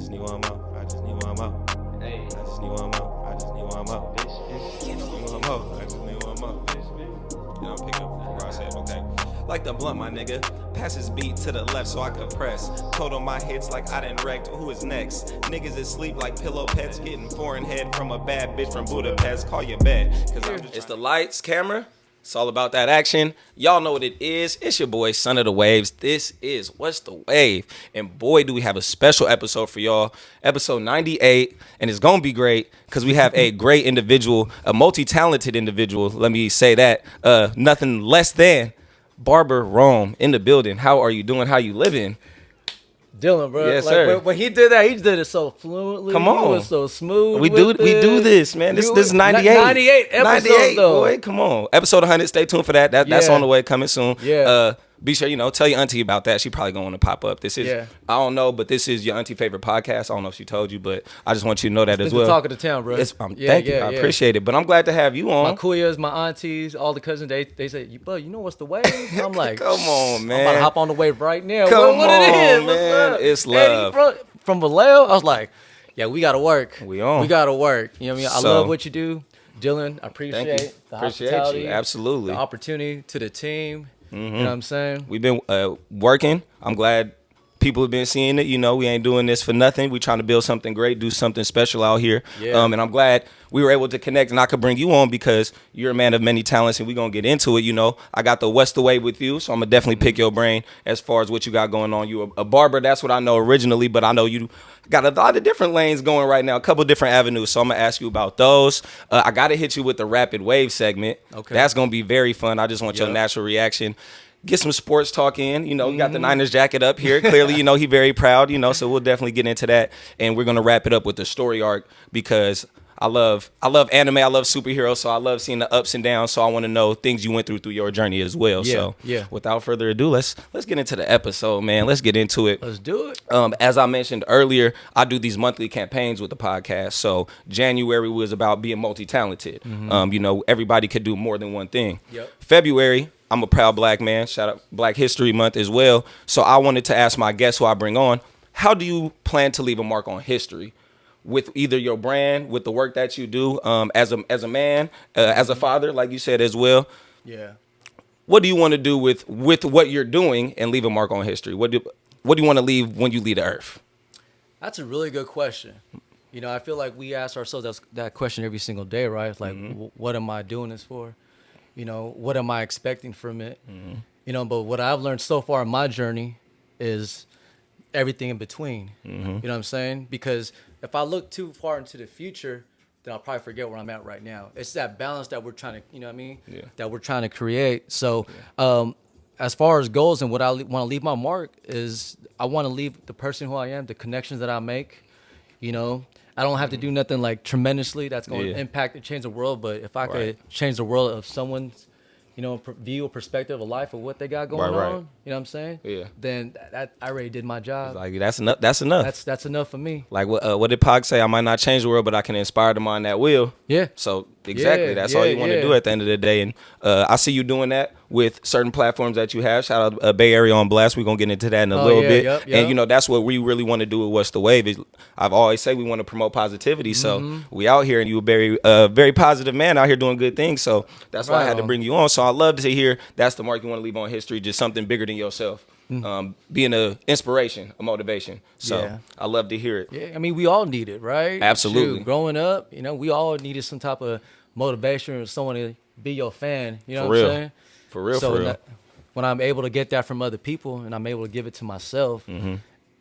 just need one more. I just need one more. Hey. I just need one more. I just need one more. I just need one more. I just need one more. You know, I'm picking up where I said, okay. Like the blunt, my nigga. Pass his beat to the left so I could press. Total my hits like I done wrecked. Who is next? Niggas is sleep like pillow pets. Getting foreign head from a bad bitch from Budapest. Call your bed. Cause I'm just it's the lights, camera. It's all about that action. Y'all know what it is. It's your boy, Son of the Waves. This is What's the Wave? And boy, do we have a special episode for y'all. Episode 98. And it's going to be great because we have a great individual, a multi-talented individual. Let me say that. Nothing less than Barber Rome in the building. How are you doing? How you living? Dylan, bro. Yes, like, sir. When he did that, he did it so fluently. Come on. He was so smooth. We do this, man. This is 98. 98 episodes, 98, though. boy. Come on. Episode 100. Stay tuned for that. That's Yeah. on the way, coming soon. Yeah. Be sure, tell your auntie about that. She probably going to pop up. This is, Yeah. I don't know, but this is your auntie favorite podcast. I don't know if she told you, but I just want you to know that as It's well. the talk of the town, bro. Thank you. I appreciate it. But I'm glad to have you on. My kuyas, my aunties, all the cousins, they say, bro, you know what's the wave? I'm like, Come on, man. I'm about to hop on the wave right now. Come what on, it is? man. What's up? It's And love. he from Vallejo, I was like, yeah, we got to work. We on. We got to work. You know what I mean? I So- love what you do. Dylan, I appreciate Thank you. the Appreciate hospitality. you. Absolutely. The opportunity to the team. You know what I'm saying? We've been working. I'm glad people have been seeing it. We ain't doing this for nothing. We trying to build something great, do something special out here. Yeah. And I'm glad we were able to connect, and I could bring you on because you're a man of many talents, and we're going to get into it. I got the West Away with you, so I'm going to definitely pick your brain as far as what you got going on. You a barber, that's what I know originally, but I know you got a lot of different lanes going right now, a couple different avenues, so I'm going to ask you about those. I got to hit you with the Rapid Wave segment. Okay. That's going to be very fun. I just want your natural reaction. Get some sports talk in. You got the Niners jacket up here. Clearly, he very proud, so we'll definitely get into that. And we're going to wrap it up with the story arc because I love anime. I love superheroes. So I love seeing the ups and downs. So I want to know things you went through your journey as well. Yeah, So yeah. without further ado, let's get into the episode, man. Let's get into it. Let's do it. As I mentioned earlier, I do these monthly campaigns with the podcast. So January was about being multi-talented. Everybody could do more than one thing. Yep. February, I'm a proud black man. Shout out Black History Month as well. So I wanted to ask my guests who I bring on, how do you plan to leave a mark on history? With either your brand, with the work that you do, as a man, as a father, like you said as well. Yeah. What do you want to do with what you're doing and leave a mark on history? What do you want to leave when you leave the earth? That's a really good question. I feel like we ask ourselves that question every single day, right? It's like, what am I doing this for? What am I expecting from it? But what I've learned so far in my journey is everything in between. You know what I'm saying? Because if I look too far into the future, then I'll probably forget where I'm at right now. It's that balance that we're trying to, Yeah. that we're trying to create. So, as far as goals and what I want to leave my mark is, I want to leave the person who I am, the connections that I make. I don't have to do nothing like tremendously that's going to impact and change the world. But if I could change the world of someone's, view or perspective of life or what they got going Right. on, you know what I'm saying? Yeah. Then that I already did my job. Like that's enough. That's enough. That's enough for me. Like what did Pac say? I might not change the world, but I can inspire the mind that will. Yeah. So exactly, Yeah, that's all you want to yeah. do at the end of the day. And I see you doing that with certain platforms that you have. Shout out Bay Area on Blast. We're gonna get into that in a little bit. Yep. And that's what we really want to do with What's the Wave. I've always say we want to promote positivity. So we out here, and you're a very positive man out here doing good things. So that's why I had to bring you on. So I love to hear that's the mark you want to leave on history, just something bigger than yourself. Being an inspiration, a motivation. So I love to hear it. Yeah, I mean, we all need it, right? Absolutely. Shoot, growing up, we all needed some type of motivation or someone to be your fan. You know For what real. I'm saying? For real, So for real. when I'm able to get that from other people and I'm able to give it to myself,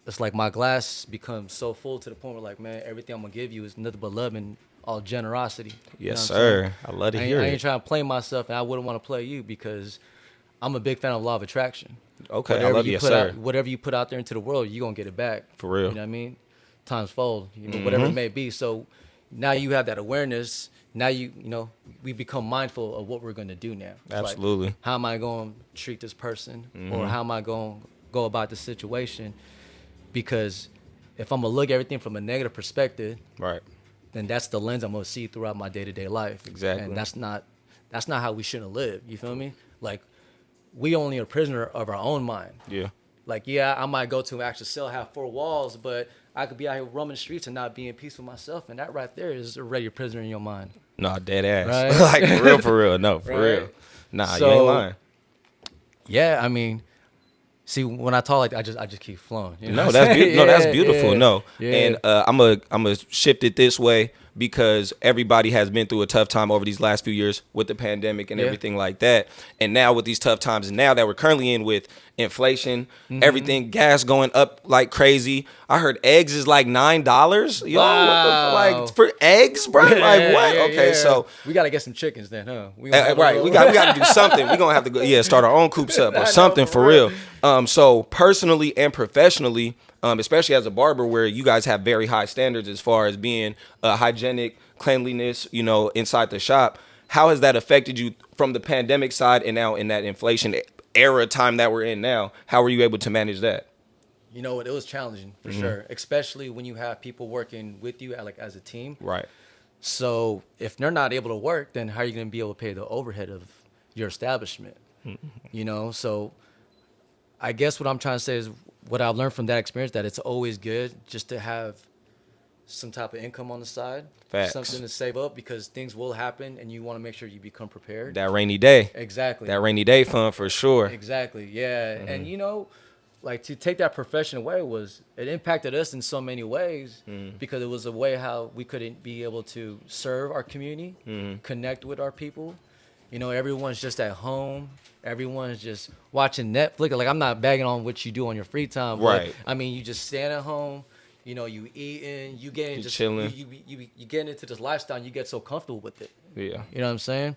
it's like my glass becomes so full to the point where, like, man, everything I'm gonna give you is nothing but love and all generosity. You Yes, know what I'm saying? sir. I love to I hear ain't it. trying to play myself, and I wouldn't want to play you because I'm a big fan of law of attraction. Okay, I love you, yes, sir. Whatever you put out there into the world, you're going to get it back. For real. You know what I mean? Times fold, whatever it may be. So now you have that awareness. Now we become mindful of what we're going to do now. It's like, Absolutely. how am I going to treat this person? Or how am I going to go about the situation? Because if I'm going to look at everything from a negative perspective, Right. then that's the lens I'm going to see throughout my day-to-day life. Exactly. And that's not how we shouldn't live. You feel me? Like, we only a prisoner of our own mind. Yeah. Like, yeah, I might go to an actual cell, have 4 walls, but I could be out here roaming the streets and not be in peace with myself. And that right there is already a prisoner in your mind. No, dead ass. Right? Like, for real. No, for real. Nah, So, you ain't lying. Yeah, I mean, see, when I talk like that, I just keep flowing. You know No, that's beautiful. No, that's beautiful. Yeah, No, yeah. and I'm a shift it this way because everybody has been through a tough time over these last few years with the pandemic and everything like that. And now with these tough times, and now that we're currently in with inflation, everything, gas going up like crazy. I heard eggs is like $9. Yo, Wow. what the like for eggs, bro? Like what? Okay, so we gotta get some chickens then, huh? right, we got to do something. We're gonna have to go, start our own coops up or something for real. So personally and professionally, especially as a barber, where you guys have very high standards as far as being hygienic, cleanliness, you know, inside the shop. How has that affected you from the pandemic side and now in that inflation era time that we're in now? How were you able to manage that? You know what? It was challenging for sure, especially when you have people working with you as a team. Right. So if they're not able to work, then how are you going to be able to pay the overhead of your establishment? You know, so I guess what I'm trying to say is what I've learned from that experience, that it's always good just to have some type of income on the side, Facts. something to save up, because things will happen and you want to make sure you become prepared. That rainy day. Exactly. That rainy day fund for sure. Exactly. Yeah. And you know, like to take that profession away it impacted us in so many ways because it was a way how we couldn't be able to serve our community, connect with our people. You know, everyone's just at home. Everyone's just watching Netflix. Like, I'm not bagging on what you do on your free time. But, Right. I mean, you just stand at home. You know, you eating. You getting just chilling. You get into this lifestyle. And you get so comfortable with it. Yeah. You know what I'm saying?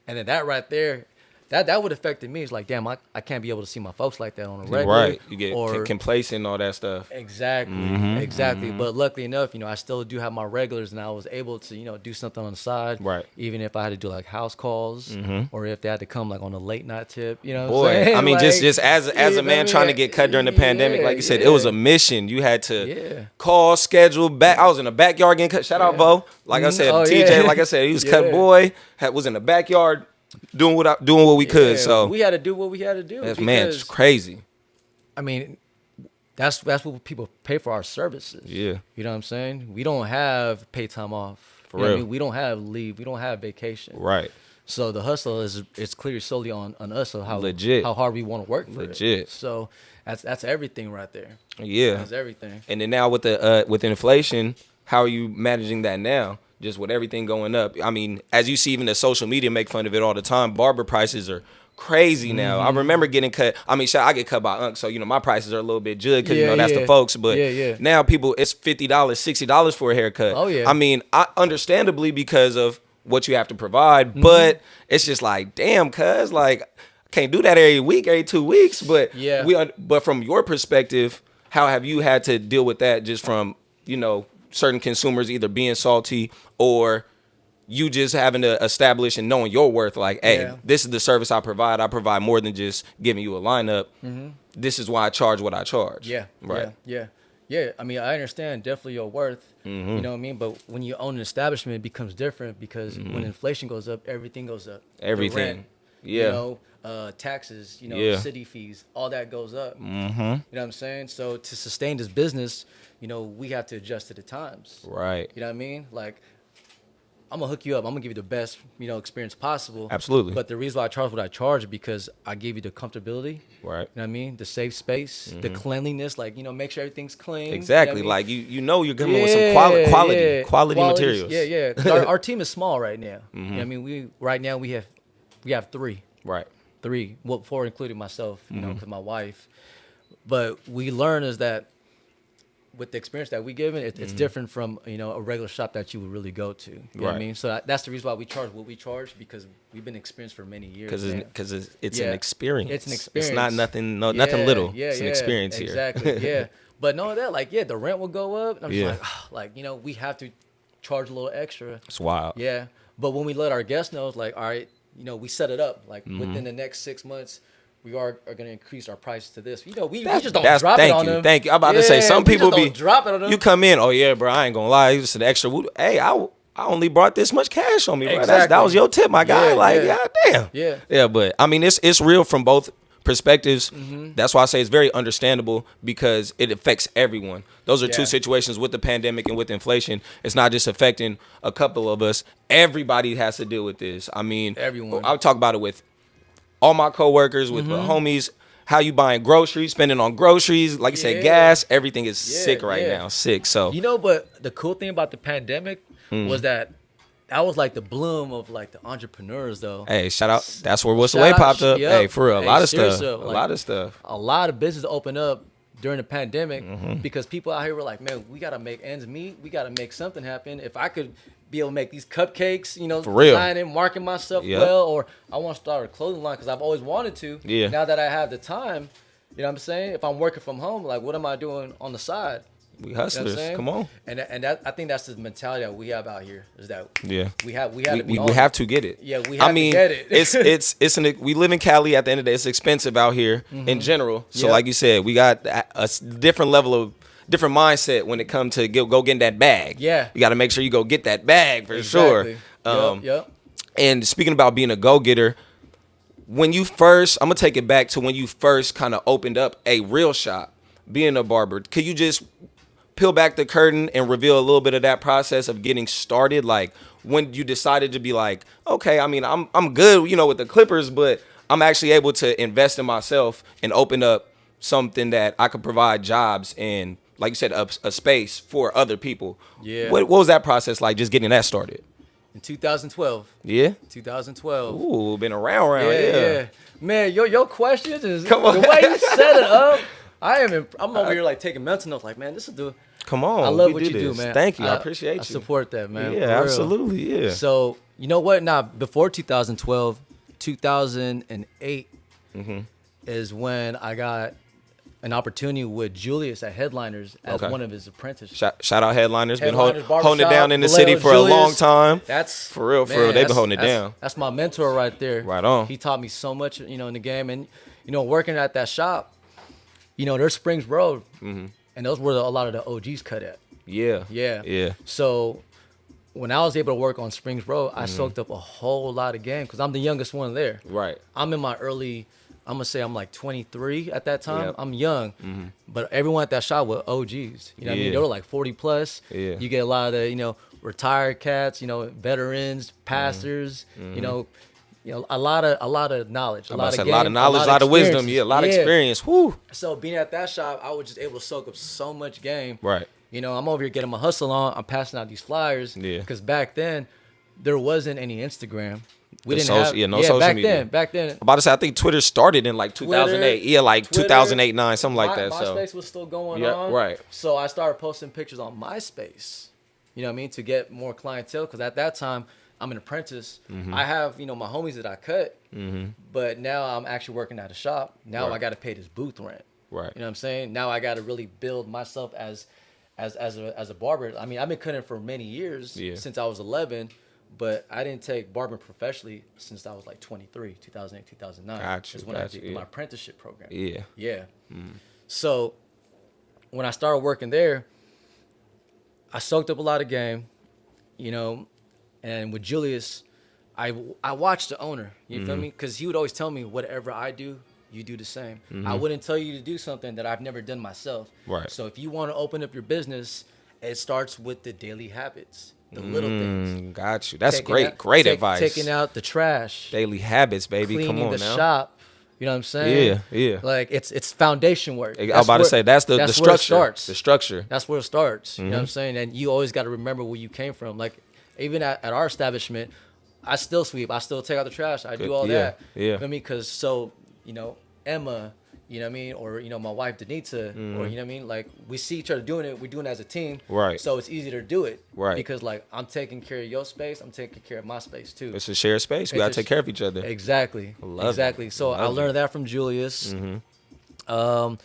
And then that right there, that would affect me. It's like, damn, I can't be able to see my folks like that on a regular. Right. You get complacent and all that stuff. Exactly. Exactly. But luckily enough, you know, I still do have my regulars, and I was able to, you know, do something on the side. Right. Even if I had to do like house calls, or if they had to come like on a late night tip, you know. Boy, what I'm saying? I mean, Like, just as a man trying to get cut during the pandemic, like you said, it was a mission. You had to call, schedule, back. I was in the backyard getting cut. Shout out, Vo. Like I said, TJ. Like I said, he was cut boy. Was in the backyard doing what we could. So we had to do what we had to do. man, it's crazy. I mean, that's what people pay for our services. Yeah. You know what I'm saying? We don't have pay time off. For You know what I real. mean? We don't have leave. We don't have vacation. Right. So the hustle it's clearly solely on us of how Legit. how hard we want to work for Legit. it. So that's everything right there. Yeah. That's everything. And then now with the with inflation, how are you managing that now? Just with everything going up. I mean, as you see, even the social media make fun of it all the time. Barber prices are crazy now. I remember getting cut. I mean, I get cut by Unc, so you know my prices are a little bit judged because you know that's the folks. But now people, it's $50, $60 for a haircut. Oh yeah. I mean, understandably because of what you have to provide, but it's just like, damn, cuz like I can't do that every week, every 2 weeks. But but from your perspective, how have you had to deal with that? Just from, you know, certain consumers either being salty or you just having to establish and knowing your worth, like, hey, this is the service I provide. I provide more than just giving you a lineup. This is why I charge what I charge. Yeah. Right. Yeah. I mean, I understand definitely your worth. You know what I mean? But when you own an establishment, it becomes different because when inflation goes up, everything goes up. Everything. The rent, you know, taxes, you know, city fees, all that goes up. You know what I'm saying? So to sustain this business, you know, we have to adjust to the times. Right. You know what I mean? Like, I'm gonna hook you up. I'm gonna give you the best, you know, experience possible. Absolutely. But the reason why I charge what I charge is because I give you the comfortability. Right. You know what I mean? The safe space, the cleanliness, like, you know, make sure everything's clean. Exactly. You know what I mean? Like you know you're coming with some quality Qualities, materials. Yeah. Our team is small right now. You know what I mean? We have three. Right. 3. Well, 4 including myself, you know, because my wife. But we learn is that with the experience that we given, it's different from, you know, a regular shop that you would really go to. You know what I mean? So that's the reason why we charge what we charge, because we've been experienced for many years. Because it's an experience. It's an experience. It's not nothing little. It's an experience here. Exactly. But no, that like the rent will go up. And I'm just like, you know, we have to charge a little extra. It's wild. Yeah. But when we let our guests know, it's like, all right, you know, we set it up like within the next 6 months. We are going to increase our price to this. You know, we just don't drop it on them. Thank you. I'm about to say, some people don't drop it on them. You come in, oh yeah, bro, I ain't gonna lie, it's an extra. Hey, I only brought this much cash on me, bro. Exactly. That was your tip, my guy. Yeah. God damn. Yeah. But I mean, it's real from both perspectives. That's why I say it's very understandable because it affects everyone. Those are two situations with the pandemic and with inflation. It's not just affecting a couple of us. Everybody has to deal with this. I mean, everyone. I'll talk about it with all my coworkers, with my homies. How you buying groceries, spending on groceries, like you said, gas, everything is sick right now. Sick. So you know, but the cool thing about the pandemic was that was like the bloom of like the entrepreneurs, though. Hey, shout out. That's where What's the Way popped up. Hey, for real, a lot of stuff. A lot of stuff. A lot of business opened up during the pandemic because people out here were like, man, we gotta make ends meet. We gotta make something happen. If I could be able to make these cupcakes, you know, designing, marketing myself well, or I want to start a clothing line because I've always wanted to. Yeah. Now that I have the time, you know what I'm saying? If I'm working from home, like, what am I doing on the side? We hustlers. You know Come on. And that, I think that's the mentality that we have out here is that we have to get it. Yeah, we have to get it. We live in Cali. At the end of the day, it's expensive out here in general. So like you said, we got a different level of different mindset when it comes to go getting that bag. Yeah. You got to make sure you go get that bag for sure. And speaking about being a go-getter, when you first, I'm going to take it back to when you first kind of opened up a real shop, being a barber. Could you just peel back the curtain and reveal a little bit of that process of getting started? Like when you decided to be like, okay, I mean, I'm good, you know, with the clippers, but I'm actually able to invest in myself and open up something that I could provide jobs and, like you said, a space for other people. Yeah. What was that process like, just getting that started? In 2012. Yeah? 2012. Ooh, been around. Yeah. Man, your questions is Come on. the way you set it up. I'm over here like taking mental notes. Like, man, this is the. Come on. I love what you do, man. Thank you. I appreciate you. I support that, man. Yeah, absolutely. Yeah. So you know what? Now before 2012, 2008 is when I got an opportunity with Julius at Headliners as one of his apprentices. Shout out Headliners. Been Headliners, holding it down in the city for a long time. That's for real. They've been holding it down. That's my mentor right there. Right on. He taught me so much, you know, in the game, and you know, working at that shop, you know, there's Springs Road, and those were a lot of the OGs cut at. Yeah. So when I was able to work on Springs Road, I soaked up a whole lot of game because I'm the youngest one there. Right. I'm in my early. I'm gonna say I'm like 23 at that time. I'm young, but everyone at that shop was OGs. You know what I mean? They were like 40 plus. Yeah. You get a lot of the, you know, retired cats, you know, veterans, pastors, you know, a lot of knowledge, a lot of knowledge, a lot of wisdom, a lot of experience. Woo. So being at that shop, I was just able to soak up so much game. Right. You know, I'm over here getting my hustle on. I'm passing out these flyers. Yeah. Because back then, there wasn't any Instagram. We The didn't social- have yeah, no social media. Back then. I'm about to say, I think Twitter started in like 2008. Twitter, like 2008, 9, something like that. MySpace So was still going yeah, on. right. So I started posting pictures on MySpace. You know what I mean? To get more clientele. Because at that time, I'm an apprentice. I have, you know, my homies that I cut. But now I'm actually working at a shop. Now I got to pay this booth rent. Right. You know what I'm saying? Now I got to really build myself as a barber. I mean, I've been cutting for many years since I was 11. But I didn't take barbering professionally since I was like 23, 2008, 2009. Gotcha. Is when I did my apprenticeship program. Yeah. So when I started working there, I soaked up a lot of game, you know, and with Julius, I watched the owner, you feel me? Because he would always tell me, whatever I do, you do the same. I wouldn't tell you to do something that I've never done myself. Right. So if you want to open up your business, it starts with the daily habits. The little things. Got you. That's Taking great advice. Taking out the trash. Daily habits, baby. Cleaning Come on the now. shop. You know what I'm saying? Yeah. Like it's foundation work. I was about to say that's the structure. Where it starts. The structure. That's where it starts. You know what I'm saying? And you always got to remember where you came from. Like even at our establishment, I still sweep. I still take out the trash. I do all that. Yeah. You know what I mean? Because you know, Emma, you know what I mean? Or, you know, my wife, Danita, or, you know what I mean? Like, we see each other doing it. We're doing it as a team. Right. So it's easy to do it. Right. Because, like, I'm taking care of your space. I'm taking care of my space, too. It's a shared space. We got to take care of each other. Exactly. Exactly. So I learned that from Julius. But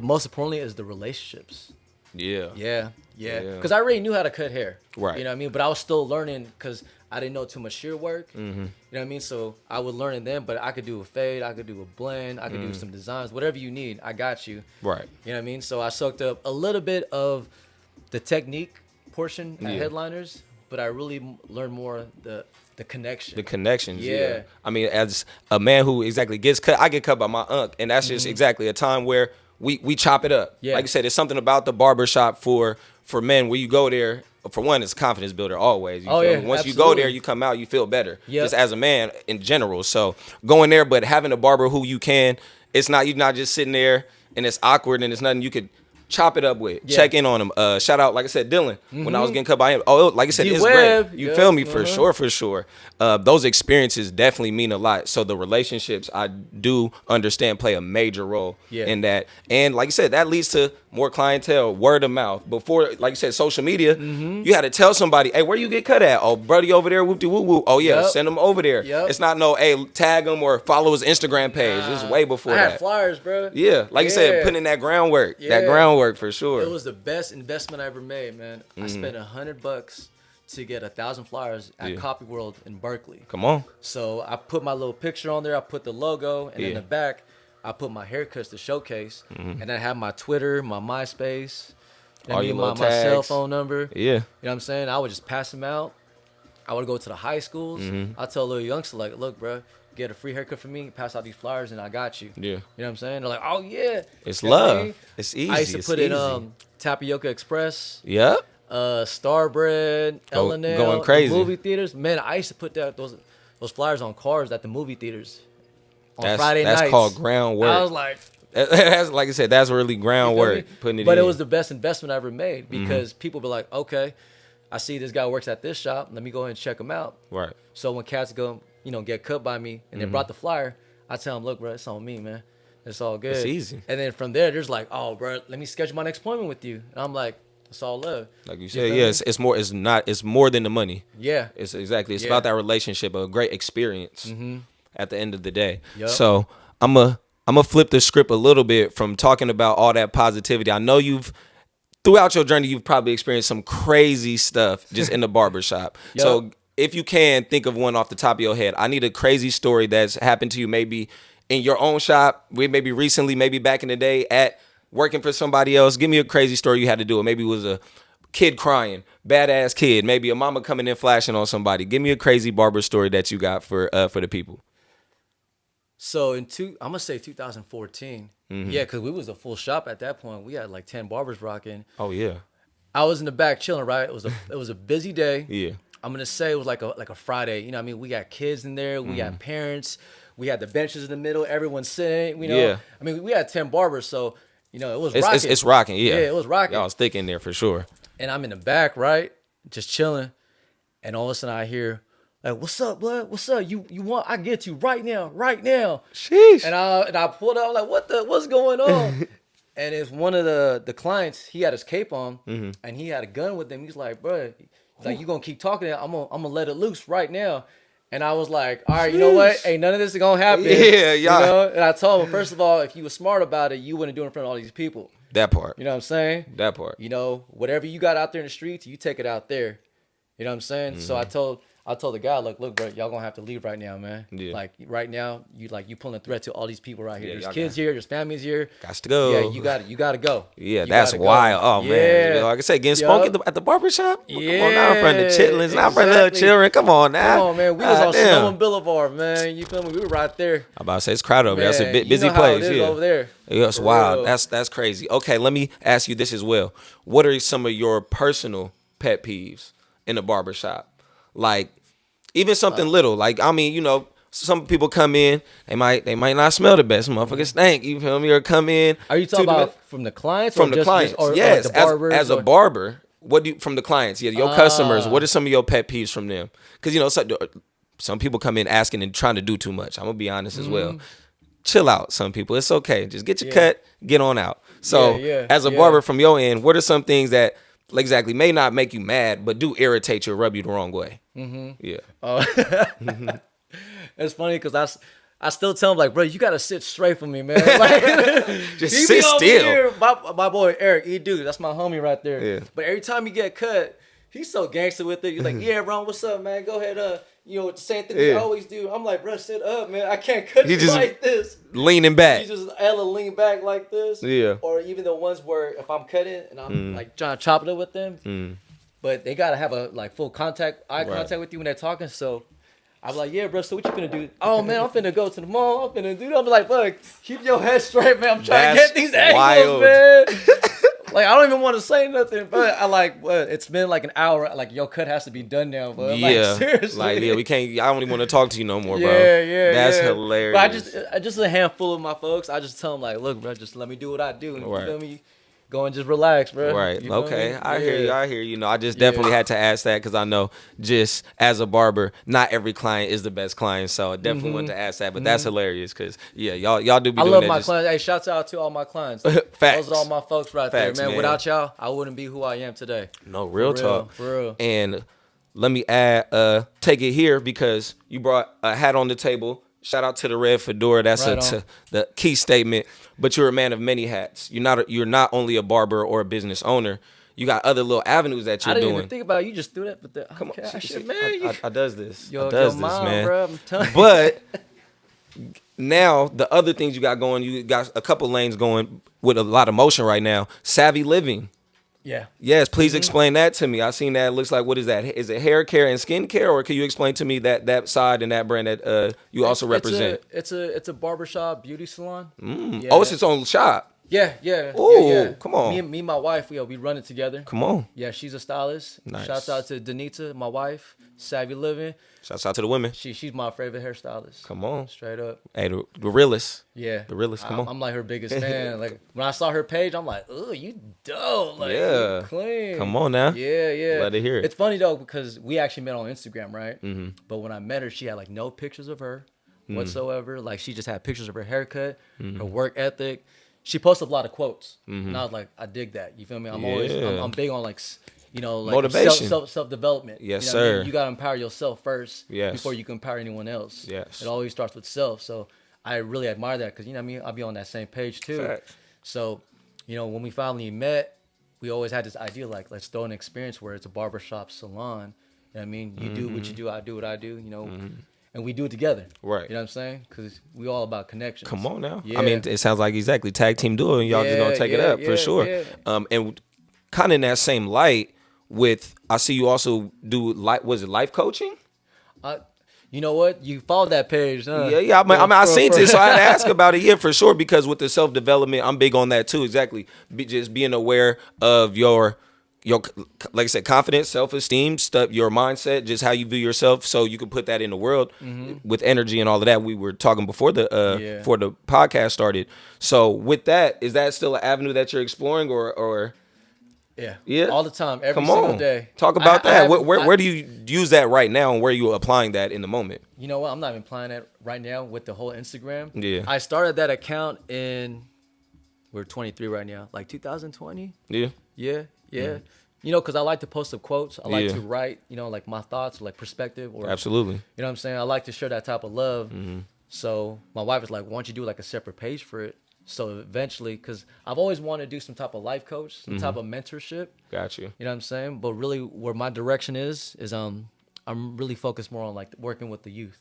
most importantly is the relationships. Yeah. Because I already knew how to cut hair. Right. You know what I mean? But I was still learning because I didn't know too much shear work. You know what I mean? So I was learning then, but I could do a fade, I could do a blend, I could do some designs, whatever you need, I got you. Right. You know what I mean? So I soaked up a little bit of the technique portion at Headliners, but I really learned more the the connection. The connections, yeah. Yeah. I mean, as a man who exactly gets cut, I get cut by my uncle, and that's just exactly a time where we chop it up. Yeah. Like you said, there's something about the barbershop for men where you go there. For one, it's a confidence builder always. You feel me? Once you go there, you come out, you feel better. Yep. Just as a man in general. So going there, but having a barber who you can, you're not just sitting there and it's awkward and it's nothing you could chop it up with. Yeah. Check in on him. Shout out, like I said, Dylan, when I was getting cut by him. Oh, like I said, it's D-Web. great. You Yep. feel me? For sure. Those experiences definitely mean a lot. So the relationships, I do understand, play a major role in that. And like you said, that leads to more clientele, word of mouth. Before, like you said, social media, you had to tell somebody, hey, where you get cut at? Oh, buddy over there, whoop-de-woo-woo. Oh, yeah, send them over there. Yep. It's not no, hey, tag them or follow his Instagram page. It's way before I that. had flyers, bro. Yeah, like you said, putting in that groundwork. That groundwork for sure. It was the best investment I ever made, man. I spent $100 to get 1,000 flyers at Copy World in Berkeley. Come on. So I put my little picture on there. I put the logo, and in the back, I put my haircuts to showcase, and I have my Twitter, my MySpace, All your little my cell tags. phone number. Yeah. You know what I'm saying? I would just pass them out. I would go to the high schools. I tell little youngster, like, look, bro, get a free haircut for me, pass out these flyers, and I got you. Yeah. You know what I'm saying? They're like, oh, yeah. It's You know what I love. mean? It's easy. I used to It's put easy. in Tapioca Express, Yep. Starbread, L&L, going crazy. movie theaters. Man, I used to put those flyers on cars at the movie theaters on Friday That's nights. called groundwork. I was like, That's, like I said, that's really groundwork. Putting it but in. it was the best investment I ever made because people be like, okay, I see this guy works at this shop. Let me go ahead and check him out. Right. So when cats go, get cut by me and they brought the flyer, I tell them, look, bro, it's on me, man. It's all good. It's easy. And then from there, there's like, oh, bro, let me schedule my next appointment with you. And I'm like, it's all love. Like you feel said, me? it's more than the money. Yeah. It's about that relationship, a great experience at the end of the day. Yep. So I'm a flip the script a little bit from talking about all that positivity. I know throughout your journey, you've probably experienced some crazy stuff just in the barbershop. Yep. So if you can think of one off the top of your head, I need a crazy story that's happened to you maybe in your own shop, maybe recently, maybe back in the day at working for somebody else. Give me a crazy story you had to do. Maybe it was a kid crying, badass kid. Maybe a mama coming in flashing on somebody. Give me a crazy barber story that you got for the people. So I'm gonna say 2014. Yeah, because we was a full shop at that point. We had like 10 barbers rocking. Oh yeah. I was in the back chilling, right? It was a busy day. Yeah. I'm gonna say it was like a Friday. You know what I mean? We got kids in there, we got parents, we had the benches in the middle, everyone's sitting, Yeah. I mean, we had 10 barbers, so it was It's rocking. it's rocking, yeah. Yeah, it was rocking. Y'all was thick in there for sure. And I'm in the back, right? Just chilling. And all of a sudden I hear, like, what's up, blood? What's up? You want I get you right now. Sheesh. And I pulled out like, what's going on? And it's one of the clients, he had his cape on and he had a gun with him. He's like, bro, he's like, you gonna keep talking, I'm gonna let it loose right now. And I was like, all right, you know what? Ain't none of this is gonna happen. Yeah, You know? And I told him, first of all, if you were smart about it, you wouldn't do it in front of all these people. That part. You know what I'm saying? That part. Whatever you got out there in the streets, you take it out there. You know what I'm saying? So I told the guy, look, bro, y'all gonna have to leave right now, man. Yeah. Like right now, you pulling a threat to all these people right here. Yeah, There's kids here, there's families here. Got to go. Yeah, you gotta go. Yeah, You that's gotta go. wild. Oh man, Yeah. like I said, getting Yup. spunky at the barbershop. Yeah, Come on now, in front of the chitlins, not in front of the exactly. children. Come on now. Come on, man. We was on damn. Snowman Boulevard, man. You feel me? We were right there. I'm about to say it's crowded over there. That's a Man, bit busy you know how place. it is Yeah, over there. Yeah, it's For wild. real. That's crazy. Okay, let me ask you this as well. What are some of your personal pet peeves in the barbershop? Like even something little. Like I mean, some people come in, they might not smell the best. Motherfuckers stink. You feel me? Or come in. Are you talking about from the clients? From or the just, clients? or Yes, like the barbers, as a or- barber. What do you from the clients? Yeah, your customers. What are some of your pet peeves from them? Because some people come in asking and trying to do too much. I'm gonna be honest as well. Chill out, some people. It's okay. Just get your cut, get on out. So, as a barber from your end, what are some things that exactly may not make you mad, but do irritate you or rub you the wrong way? Yeah. It's funny because I still tell him like, bro, you gotta sit straight for me, man. Like, Just he sit be over still. here, my boy Eric, dude, that's my homie right there. Yeah. But every time you get cut, he's so gangster with it. He's like, yeah, Ron, what's up, man? Go ahead, the same thing we always do. I'm like, bro, sit up, man. I can't cut you just like this. Leaning back. You just Ella lean back like this. Yeah. Or even the ones where if I'm cutting and I'm like trying to chop it up with them, but they gotta have a full eye contact with you when they're talking. So I'm like, yeah, bro. So what you finna do? Oh man, I'm finna go to the mall. I'm finna do that. I'm like, look, keep your head straight, man. I'm trying to get these angles, man. Like, I don't even want to say nothing, but I like, what? It's been like an hour. Like, your cut has to be done now, but Yeah, like, seriously. like, yeah, we can't. I don't even want to talk to you no more, bro. Yeah. That's hilarious. But I just a handful of my folks. I just tell them like, look, bro, just let me do what I do. And you feel me? Go and just relax, bro. Right. You know Okay. what I mean? I hear you. You know, I just definitely had to ask that because I know just as a barber, not every client is the best client. So I definitely wanted to ask that. But that's hilarious because, yeah, y'all do be I doing love that. my clients. Hey, shouts out to all my clients. Facts. Those are all my folks right there, Facts, man. Without y'all, I wouldn't be who I am today. No, real talk. For real. And let me add, take it here because you brought a hat on the table. Shout out to the red fedora. That's the key statement. But you're a man of many hats. You're not only a barber or a business owner. You got other little avenues that you're doing. I didn't even think about it. You just threw that, but Come on, man. I does this. Your this, mom, man. Bro, I'm telling you. But now the other things you got going, you got a couple lanes going with a lot of motion right now. Savvy living. Yeah. Yes, please explain that to me. I seen that. It looks like, what is that? Is it hair care and skin care, or can you explain to me that side and that brand that you also represent? It's a barbershop beauty salon. Yeah. Oh, it's its own shop. Yeah. Oh, come on. Me and my wife, we run it together. Come on. Yeah, she's a stylist. Nice. Shouts out to Danita, my wife, Savvy Living. Shouts out to the women. She's my favorite hairstylist. Come on. Straight up. Hey, the realest. Yeah. The realest, come on. I'm like her biggest fan. Like, when I saw her page, I'm like, oh, you dope. Like, Yeah. you clean. Come on now. Yeah. Let it hear it. It's funny, though, because we actually met on Instagram, right? Mm-hmm. But when I met her, she had, like, no pictures of her whatsoever. Like, she just had pictures of her haircut, her work ethic. She posted a lot of quotes. And I was like, I dig that. You feel me? I'm big on, like, like motivation, self-development. Yes, you know sir. What I mean? You got to empower yourself first before you can empower anyone else. Yes. It always starts with self. So I really admire that because, you know what I mean? I'll be on that same page too. Facts. So, when we finally met, we always had this idea, like, let's throw an experience where it's a barbershop salon. You know what I mean? You do what you do, I do what I do, and we do it together. Right. You know what I'm saying? Because we all about connections. Come on now. Yeah. I mean, it sounds like exactly tag team duo, and y'all just gonna take it up for sure. Yeah. And kind of in that same light, I see you also do life coaching? You know what? You followed that page, huh? Yeah. I seen it, so I had to ask about it. Yeah, for sure. Because with the self development, I'm big on that too. Exactly. Just being aware of your, like I said, confidence, self esteem, stuff, your mindset, just how you view yourself, so you can put that in the world with energy and all of that. We were talking before the podcast started. So with that, is that still an avenue that you're exploring, or? Yeah, all the time, every single day. Talk about that. Where do you use that right now, and where are you applying that in the moment? You know what? I'm not even applying that right now with the whole Instagram. Yeah. I started that account we're 23 right now, like 2020. Yeah. Yeah. Because I like to post some quotes. I like to write, like my thoughts, like perspective. Absolutely. You know what I'm saying? I like to share that type of love. So my wife was like, why don't you do like a separate page for it? So eventually, because I've always wanted to do some type of life coach, some type of mentorship. Got you. You know what I'm saying? But really, where my direction is I'm really focused more on like working with the youth.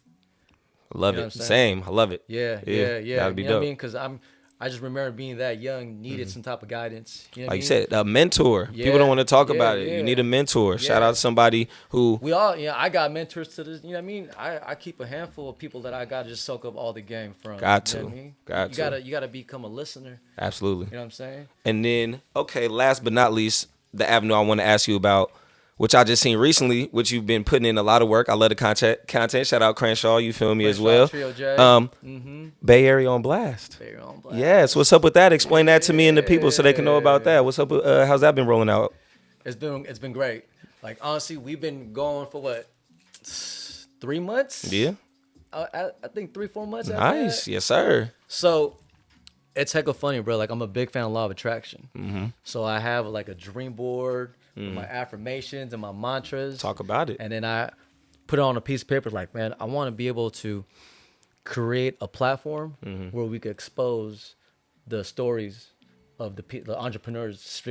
I love it. Same. I love it. Yeah. That'd be dope. What I mean? Because I just remember being that young, needed some type of guidance. You know like you said, a mentor. Yeah, people don't want to talk about it. Yeah. You need a mentor. Yeah. Shout out to somebody who we all. I got mentors to this. You know what I mean? I keep a handful of people that I got to just soak up all the game from. Got to. You know what I mean? Got you gotta become a listener. Absolutely. You know what I'm saying? And then, okay, last but not least, the avenue I want to ask you about, which I just seen recently, which you've been putting in a lot of work. I love the content. Shout out Crenshaw, you feel me, as well. Trio J. Bay Area on Blast. Bay Area on Blast. Yes. What's up with that? Explain that to me and the people so they can know about that. What's up? How's that been rolling out? It's been great. Like, honestly, we've been going for what, 3 months? Yeah. I think 3-4 months. Nice. Yes, sir. So it's hecka funny, bro. Like, I'm a big fan of law of attraction. So I have like a dream board with my affirmations and my mantras. Talk about it. And then I put it on a piece of paper. Like, man, I want to be able to create a platform where we could expose the stories of the entrepreneurs,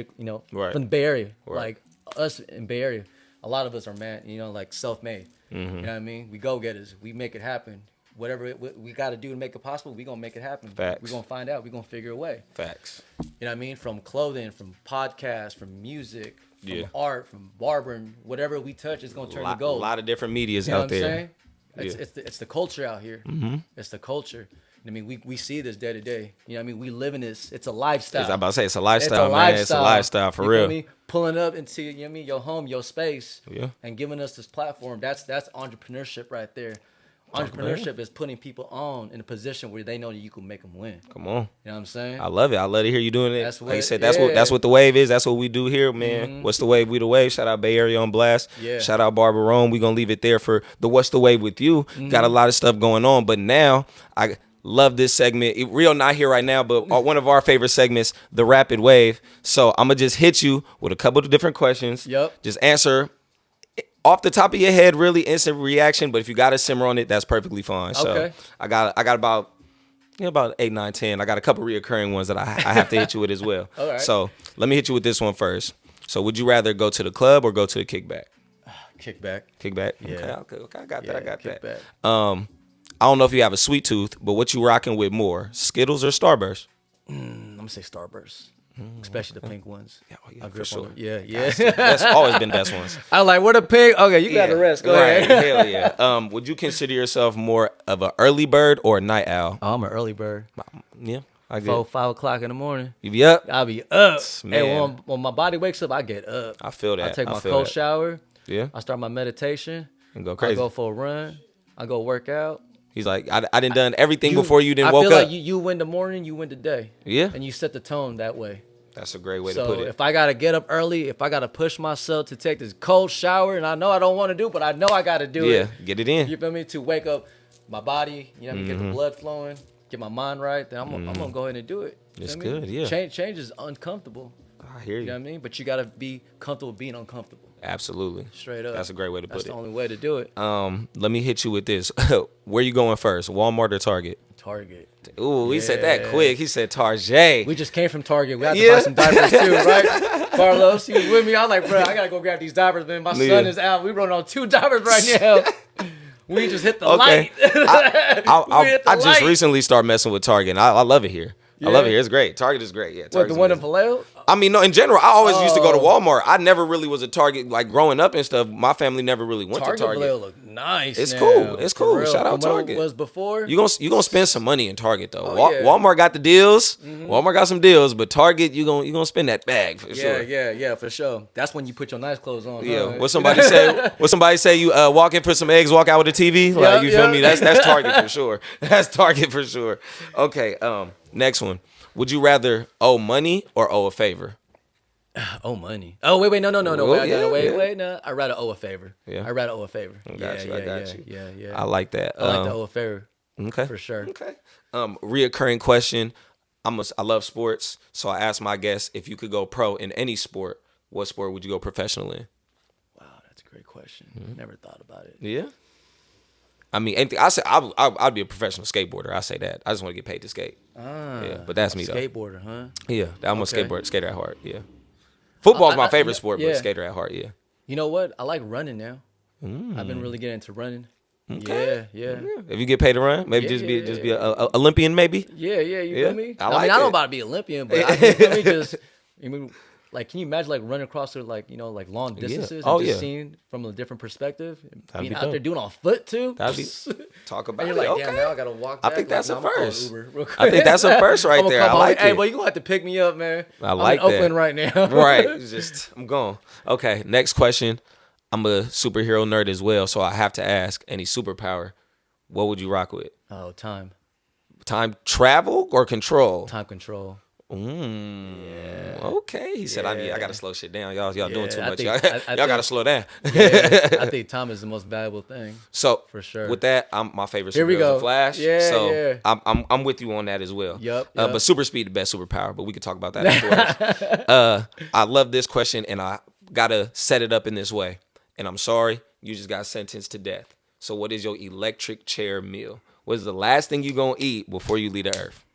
right. from the Bay Area. Right. Like us in Bay Area, a lot of us are like self-made. You know what I mean? We go-getters. We make it happen. Whatever we got to do to make it possible, we gonna make it happen. Facts. We gonna find out. We gonna figure a way. Facts. You know what I mean? From clothing, from podcasts, from music, from Yeah. art, from barbering, whatever we touch is gonna turn to gold. A lot of different medias You know out what I'm there. saying? It's the culture out here. It's the culture. I mean, we see this day to day. You know what I mean? We live in this. It's a lifestyle. I'm about to say, it's a lifestyle, man. It's a lifestyle for real. Feel me? Pulling up into, you know what I mean, your home, your space, and giving us this platform. That's entrepreneurship right there. Entrepreneurship is putting people on in a position where they know that you can make them win. Come on. You know what I'm saying? I love it. I love to hear you doing it. That's like you said, yeah. that's what the wave is. That's what we do here, man. What's the wave? We the wave. Shout out Bay Area on Blast. Yeah. Shout out Barber Rome. We gonna leave it there for the What's the Wave with you. Got a lot of stuff going on, but now I love this segment. Rio not here right now, but one of our favorite segments, the Rapid Wave. So I'm gonna just hit you with a couple of different questions. Yep. Just answer off the top of your head, really instant reaction. But if you got to simmer on it, that's perfectly fine. So Okay. I got about 8, 9, 10. I got a couple reoccurring ones that I have to hit you with as well. All right. So let me hit you with this one first. So would you rather go to the club or go to the kickback? Kickback. Kickback. Yeah. Okay. I got that. I got kickback. that. I don't know if you have a sweet tooth, but what you rocking with more, Skittles or Starburst? I'm gonna say Starburst, especially the pink ones. Yeah, I grew for up on sure. them. Yeah. That's always been best ones. I like where the pink. Okay, you got the rest. Go right. ahead. Hell yeah. Would you consider yourself more of an early bird or a night owl? Oh, I'm an early bird. Yeah, I get 4, it. 5 o'clock in the morning. You be up? I'll be up. Man. And when my body wakes up, I get up. I feel that. I take my feel cold that. shower. Yeah. I start my meditation. And go I crazy. go for a run. I go work out. He's like, I done done everything before you didn't woke I feel up. like you win the morning, you win the day. Yeah. And you set the tone that way. That's a great way to So put it. if I got to get up early, if I got to push myself to take this cold shower, and I know I don't want to do, but I know I got to do it. Yeah, get it in. You feel me? To wake up my body, you know, get the blood flowing, get my mind right, then I'm gonna go ahead and do it. You It's know what I mean? good, yeah. Change is uncomfortable. I hear You know you. what I mean? But you got to be comfortable being uncomfortable. Absolutely. Straight up. That's a great way to That's put the it. only way to do it. Let me hit you with this. Where you going first, Walmart or Target? Target. Ooh, he said that Yeah. quick. He said Target. We just came from Target. We had to Yeah. buy some diapers too, right? Carlos, he was with me. I was like, bro, I gotta go grab these diapers, man. My Yeah. son is out. We running on 2 diapers right now. We just hit the Okay. light. I just recently started messing with Target. And I love it here. I love it here. It's great. Target is great. Yeah. What, Target's the one in amazing. Vallejo? I mean, no, in general, I always used to go to Walmart. I never really was a Target, like growing up and stuff. My family never really went to Target. Vallejo look nice. It's now, cool. It's for cool. real. Shout out From what Target. it was before. You gonna spend some money in Target though. Oh, yeah. Walmart got the deals. Walmart got some deals, but Target you gonna spend that bag for sure. Yeah, for sure. That's when you put your nice clothes on. Yeah. Huh? What somebody say? What somebody say? You walk in for some eggs, walk out with a TV. Like you feel me? That's Target for sure. That's Target for sure. Okay. Next one. Would you rather owe money or owe a favor? Oh, money. Oh, wait, no. Oh, Wait, yeah, wait, no. I'd rather owe a favor. Yeah. I'd rather owe a favor. I got you. Yeah. I like that. I like to owe a favor. Okay. For sure. Okay. Reoccurring question. I love sports, so I asked my guests if you could go pro in any sport, what sport would you go professional in? Wow, that's a great question. Never thought about it. Yeah. I mean, anything. I say I'd be a professional skateboarder. I say that. I just want to get paid to skate. Yeah, but that's me though. Skateboarder, huh? Yeah, I'm a Okay. skater at heart. Yeah. Football's my I- favorite sport, yeah. but skater at heart. Yeah. You know what? I like running now. I've been really getting into running. Okay. Yeah. If you get paid to run, maybe just be a Olympian, maybe. You Yeah, feel me? I like I don't know it. about to be Olympian, but I feel me just, I mean, like, can you imagine like running across the, like, you know, like long distances Oh, and just yeah. seeing from a different perspective? Being be out there dope. doing on foot too. That'd be talk about And it. you're like, Okay. damn, now I gotta walk I back. think that's like, a nah, I'm calling first. Uber real quick. I think that's a first right I'ma there. come I home. like Hey, it. boy, you gonna have to pick me up, man. I like I'm in that. Oakland right now. Right. It's just I'm gone. Okay. Next question. I'm a superhero nerd as well, so I have to ask: any superpower, what would you rock with? Oh, time Travel or control? control. Okay. He said, I gotta slow shit down. Y'all doing too I much. think- Y'all, I y'all gotta think- slow down. Yeah, I think time is the most valuable thing. So For sure. with that, my favorite Here we superhero is go. the Flash. Yeah, so yeah. I'm with you on that as well. Yup. But super speed the best superpower, but we could talk about that afterwards. I love this question, and I gotta set it up in this way. And I'm sorry, you just got sentenced to death. So what is your electric chair meal? What is the last thing you gonna eat before you leave the earth?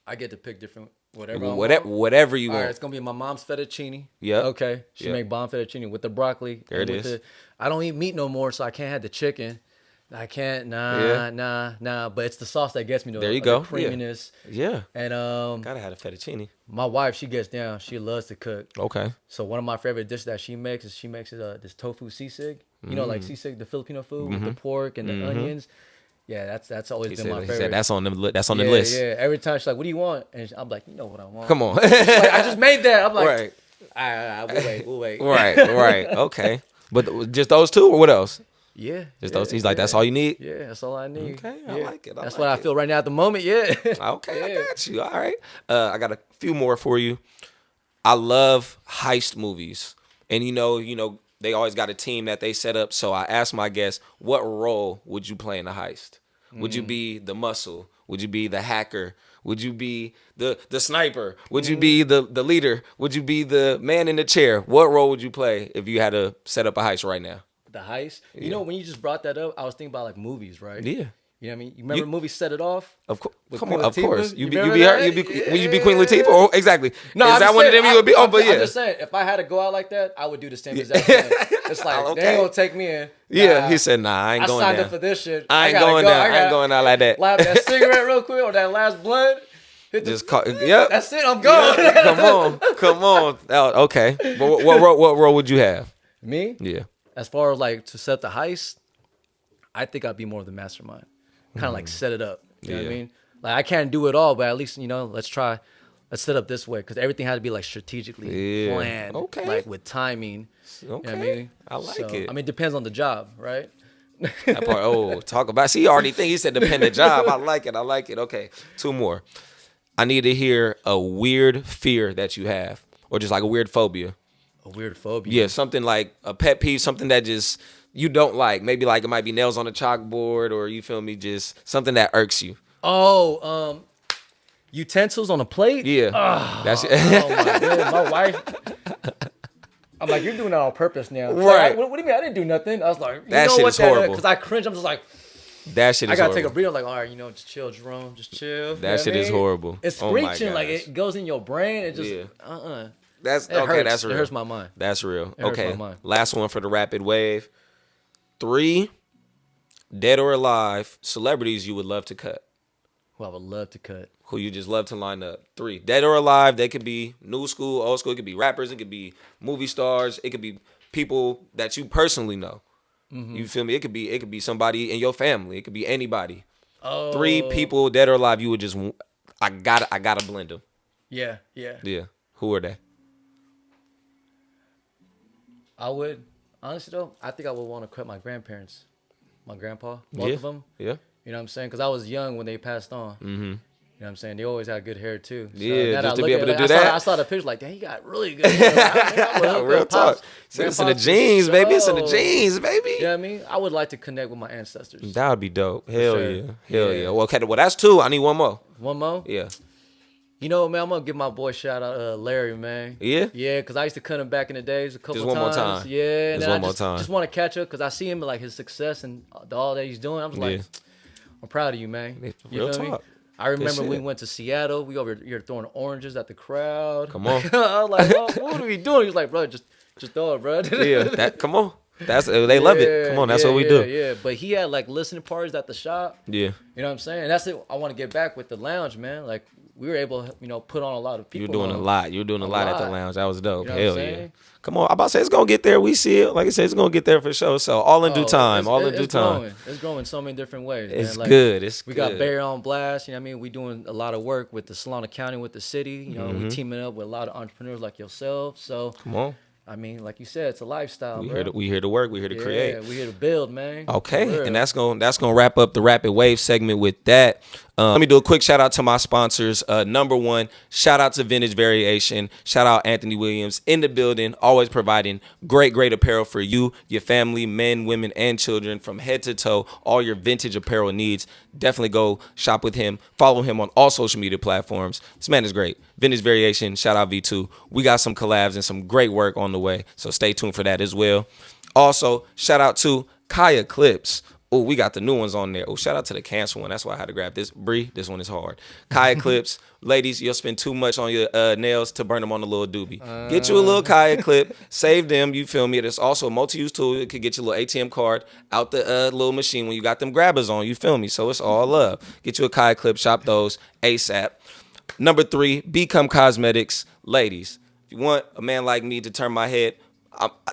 I get to pick different whatever. I Whatever, want. whatever you All right, want. it's gonna be my mom's fettuccine. Yep. Okay. She Yep. make bomb fettuccine with the broccoli. There and it with is. I don't eat meat no more, so I can't have the chicken. I can't. Nah. But it's the sauce that gets me. There you the go. creaminess. Yeah. And Gotta have a fettuccine. my wife, she gets down. She loves to cook. Okay. So one of my favorite dishes that she makes is this tofu sisig. You know, like sisig, the Filipino food with the pork and the onions. Yeah, that's always been my favorite. He said that's on the list. Yeah, every time she's like, "What do you want?" And I'm like, "You know what I want." Come on. Like, I just made that. I'm like, right. We'll wait. Right. Okay. But just those two, or what else? Yeah. Just those. He's like, that's all you need? Yeah, that's all I need. Okay, yeah. I like it. That's what I feel right now at the moment. Yeah. Okay, I got you. All right. I got a few more for you. I love heist movies. And you know, they always got a team that they set up. So I asked my guests, what role would you play in a heist? Would you be the muscle? Would you be the hacker? Would you be the sniper? Would you be the leader? Would you be the man in the chair? What role would you play if you had to set up a heist right now? The heist? You know, when you just brought that up, I was thinking about like movies, right? Yeah. You know what I mean? You remember the movie Set It Off? Of course. Come on, of course. You be her? Would you be Queen Latifah? Oh, exactly. No, is that one of them you would be? Oh, but yeah. I'm just saying, if I had to go out like that, I would do the same exact thing. It's like, they ain't gonna take me in. Yeah, he said, nah, I ain't going down. I signed up for this shit. I ain't going down. I ain't going out like that. Light that cigarette real quick or that last blunt. Just call, yep. That's it. I'm going. Come on. Oh, okay. But what role would you have? Me? Yeah. As far as like to set the heist, I think I'd be more of the mastermind. Kind of like set it up. You know what I mean? Like I can't do it all, but at least, let's try. Let's set up this way because everything had to be like strategically planned. Okay. Like with timing. Okay. You know what I mean? I like it. I mean, it depends on the job, right? That part, talk about. See, he already think he said dependent job. I like it. Okay. Two more. I need to hear a weird fear that you have, or just like a weird phobia. A weird phobia? Yeah, something like a pet peeve, something that just you don't like. Maybe like it might be nails on a chalkboard, or you feel me, just something that irks you. Oh, utensils on a plate? Yeah. That's it. Oh my god, my wife. I'm like, you're doing that on purpose now. Right. Like, what do you mean? I didn't do nothing. I was like, that shit is horrible. Because I cringe. I'm just like, that shit is horrible. I gotta take a breather. I'm like, all right, just chill, Jerome. Just chill. That shit is horrible. It's screeching. Like it goes in your brain. It just That's okay. Hurts. That's real. It hurts my mind. That's real. It hurts okay. my mind. Last one for the rapid wave. 3 dead or alive celebrities you would love to cut. Who I would love to cut. Who you just love to line up. 3 dead or alive. They could be new school, old school. It could be rappers. It could be movie stars. It could be people that you personally know. Mm-hmm. You feel me? It could be somebody in your family. It could be anybody. Oh. 3 people dead or alive. You would just I gotta blend them. Yeah. Who are they? I would honestly though. I think I would want to cut my grandparents, my grandpa, both of them. Yeah. You know what I'm saying? Because I was young when they passed on. Mm-hmm. You know what I'm saying? They always had good hair too. So yeah, just to be able to do that. I saw the picture like, dang, he got really good hair. Real talk. It's in the genes, baby. It's in the genes, baby. You know what I mean? I would like to connect with my ancestors. That would be dope. Hell yeah. Well, okay, well, that's 2. I need one more. One more? Yeah. You know, man, I'm going to give my boy shout out Larry, man. Yeah? Yeah, because I used to cut him back in the days a couple times. Just one more time. Yeah. Just one more time. Just want to catch up because I see him like his success and all that he's doing. I'm just like, I'm proud of you, man. You Real feel me? talk. I remember we went to Seattle. We over here throwing oranges at the crowd. Come on. I was like, oh, what are we doing? He's like, bro, just throw it, bro. Yeah, come on. They love it. Come on, that's what we do. Yeah, but he had like listening parties at the shop. Yeah. You know what I'm saying? And that's it. I want to get back with the lounge, man. Like we were able to, put on a lot of people. You're doing a lot. You're doing a lot at the lounge. That was dope. You know Hell yeah. Come on. I'm about to say it's going to get there. We see it. Like I said, it's going to get there for sure. So all in due time. It's growing in so many different ways. It's man. good. It's we good. got Barry on blast. You know what I mean? We doing a lot of work with the Solana County, with the city. You know, we teaming up with a lot of entrepreneurs like yourself. So come on. I mean, like you said, it's a lifestyle. We here to work. We here to create. We here to build, man. Okay, and that's gonna wrap up the Rapid Wave segment with that. Let me do a quick shout out to my sponsors. Number 1, shout out to Vintage Variation. Shout out Anthony Williams in the building, always providing great apparel for you, your family, men, women, and children from head to toe. All your vintage apparel needs. Definitely go shop with him. Follow him on all social media platforms. This man is great. Vintage Variation. Shout out V2. We got some collabs and some great work on the way, so stay tuned for that as well. Also, shout out to Kaya Clips. Oh, we got the new ones on there. Oh, shout out to the cancer one. That's why I had to grab this. Bree, this one is hard. Kaya Clips. Ladies, you'll spend too much on your nails to burn them on a little doobie. Get you a little Kaya Clip. Save them. You feel me? It's also a multi-use tool. It could get your little ATM card out the little machine when you got them grabbers on. You feel me? So it's all love. Get you a Kaya Clip. Shop those ASAP. Number 3, Become Cosmetics. Ladies, if you want a man like me to turn my head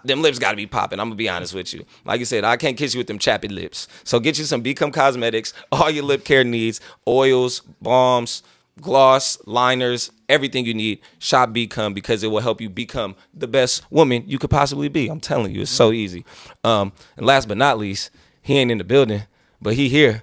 them lips got to be popping. I'm going to be honest with you. Like you said, I can't kiss you with them chappy lips. So get you some Become Cosmetics, all your lip care needs, oils, balms, gloss, liners, everything you need. Shop Become, because it will help you become the best woman you could possibly be. I'm telling you, it's so easy. And last but not least, he ain't in the building, but he here,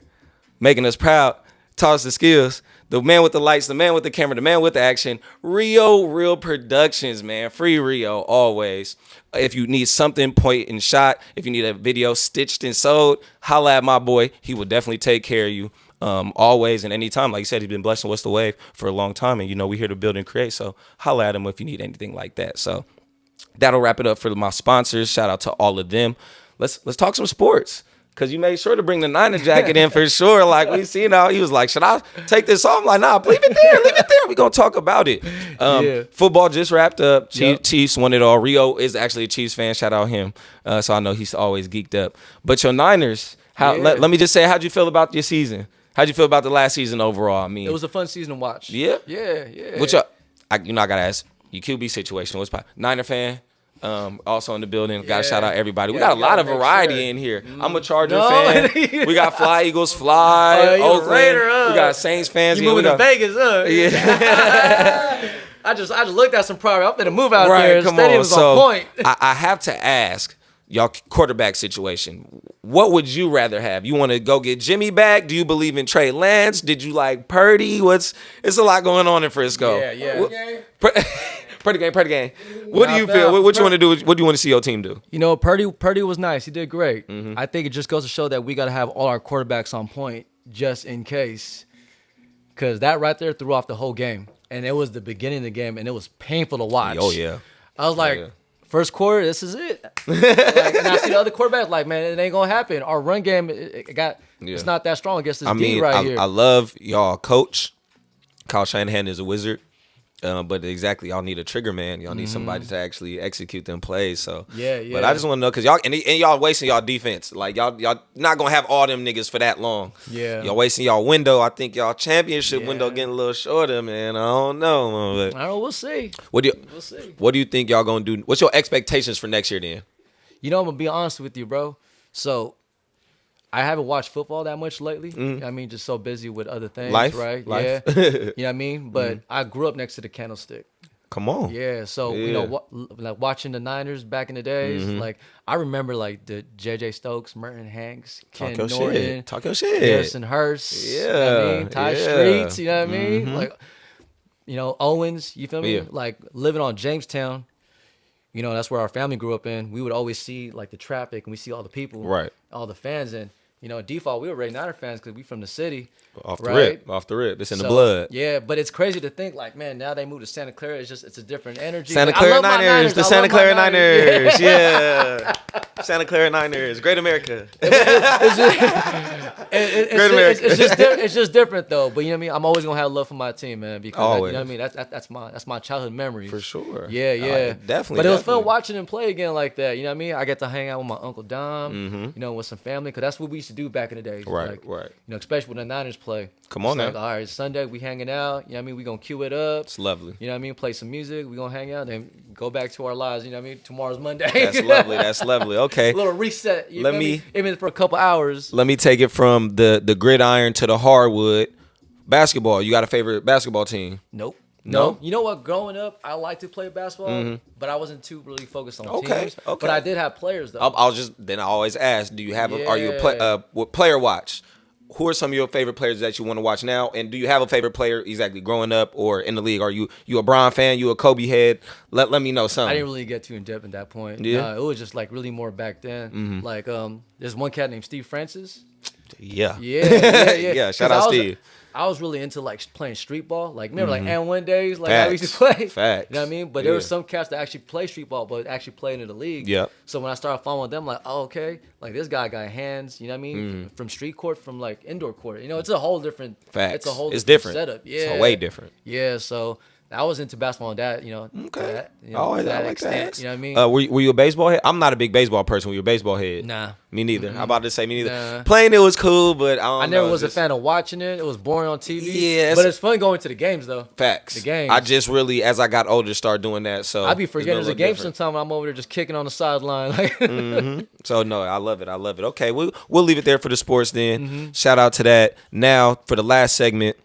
making us proud, taught us the skills. The man with the lights, the man with the camera, the man with the action. Real Productions, man. Free Rio, always. If you need something point and shot, if you need a video stitched and sewed, holla at my boy. He will definitely take care of you. Always and anytime. Like you said, he's been blessing What's the Wave for a long time. And, you know, we're here to build and create. So holla at him if you need anything like that. So that'll wrap it up for my sponsors. Shout out to all of them. Let's talk some sports. Because you made sure to bring the Niner jacket in for sure. Like, we seen how he was like, should I take this off? I'm like, nah, leave it there. We're going to talk about it. Football just wrapped up. Chiefs won it all. Rio is actually a Chiefs fan. Shout out him. So I know he's always geeked up. But your Niners, let me just say, how'd you feel about your season? How'd you feel about the last season overall? I mean, it was a fun season to watch. Yeah? Yeah. Which, I got to ask, your QB situation, what's Niner fan? Also in the building. Gotta shout out everybody. We got a lot of variety in here. I'm a Charger fan. We got Fly Eagles Fly. Oakland. We got Saints fans. You moving to Vegas, huh? Yeah. I just looked at some property. I'm finna move out there. Come Stadium on. was on point. I have to ask y'all quarterback situation. What would you rather have? You want to go get Jimmy back? Do you believe in Trey Lance? Did you like Purdy? It's a lot going on in Frisco. Yeah. Pretty game. What do you feel? What you want to do? What do you want to see your team do? You know, Purdy was nice. He did great. I think it just goes to show that we got to have all our quarterbacks on point just in case. Because that right there threw off the whole game. And it was the beginning of the game, and it was painful to watch. Oh, yeah. I was like, first quarter, this is it. And I see the other quarterbacks like, man, it ain't going to happen. Our run game, it's not that strong against this D right here. I love y'all coach. Kyle Shanahan is a wizard. But exactly, y'all need a trigger man. Y'all need somebody to actually execute them plays. So yeah. But I just want to know, because y'all and y'all wasting y'all defense. Like y'all not gonna have all them niggas for that long. Yeah, y'all wasting y'all window. I think y'all championship window getting a little shorter, man. I don't know. But I don't know. We'll see. We'll see. What do you think y'all gonna do? What's your expectations for next year then? You know, I'm gonna be honest with you, bro. So I haven't watched football that much lately. I mean, just so busy with other things, right? Life. Yeah. You know what I mean? But I grew up next to the Candlestick. Come on. Yeah. So, you know, like watching the Niners back in the days, like I remember like the J.J. Stokes, Merton Hanks, Ken Norton. Talk your shit. Garrison Hurst. Yeah. You know what I mean? Ty Streets, you know what I mean? Like, you know, Owens, you feel me? Yeah. Like living on Jamestown. You know, that's where our family grew up in. We would always see like the traffic and we see all the people, all the fans. And, you know, default, we were already Niner fans because we from the city. Off the rip. It's in the blood. Yeah, but it's crazy to think like, man, now they moved to Santa Clara. It's a different energy. Santa Clara Niners. The Santa Clara Niners. Yeah. Santa Clara Niners. Great America. It's just different though. But you know what I mean? I'm always gonna have love for my team, man, because you know what I mean? That's my childhood memories. For sure. Yeah. Definitely. But it was fun watching them play again like that. You know what I mean? I get to hang out with my Uncle Dom, you know, with some family, because that's what we used to do back in the day. Right. You know, especially when the Niners play. Come on now. Like, all right, it's Sunday, we hanging out. You know what I mean? We gonna cue it up. It's lovely. You know what I mean? Play some music. We gonna hang out, then go back to our lives. You know what I mean? Tomorrow's Monday. That's lovely. Okay. A little reset. Even for a couple hours. Let me take it from the gridiron to the hardwood. Basketball. You got a favorite basketball team? Nope. No? You know what? Growing up, I liked to play basketball, but I wasn't too really focused on teams. Okay. But I did have players though. I always ask, do you have are you a player watch? Who are some of your favorite players that you want to watch now? And do you have a favorite player exactly growing up or in the league? Are you a Bron fan? You a Kobe head? Let me know something. I didn't really get too in depth at that point. Yeah. It was just like really more back then. Like there's one cat named Steve Francis. Yeah. Yeah. Shout out Steve. I was really into like playing street ball. Like remember like and1 days, like I used to play. Facts. You know what I mean? But there were some cats that actually play street ball, but actually played in the league. Yeah. So when I started following them, like, oh, okay, like this guy got hands. You know what I mean? From street court, from like indoor court. You know, it's a whole different. Facts. It's a whole different setup. Yeah. It's way different. Yeah. So I was into basketball and that, Okay. to that, I to that like extent. that. You know what I mean? Were you a baseball head? I'm not a big baseball person. Were you a baseball head? Nah. Me neither. I'm about to say me neither. Nah. Playing it was cool, but I I never was a fan of watching it. It was boring on TV. Yeah, But it's fun going to the games, though. Facts. The games. I just really, as I got older, started doing that. So I be forgetting there's a game different. sometime when I'm over there just kicking on the sideline. So no, I love it. Okay, we'll leave it there for the sports then. Shout out to that. Now for the last segment,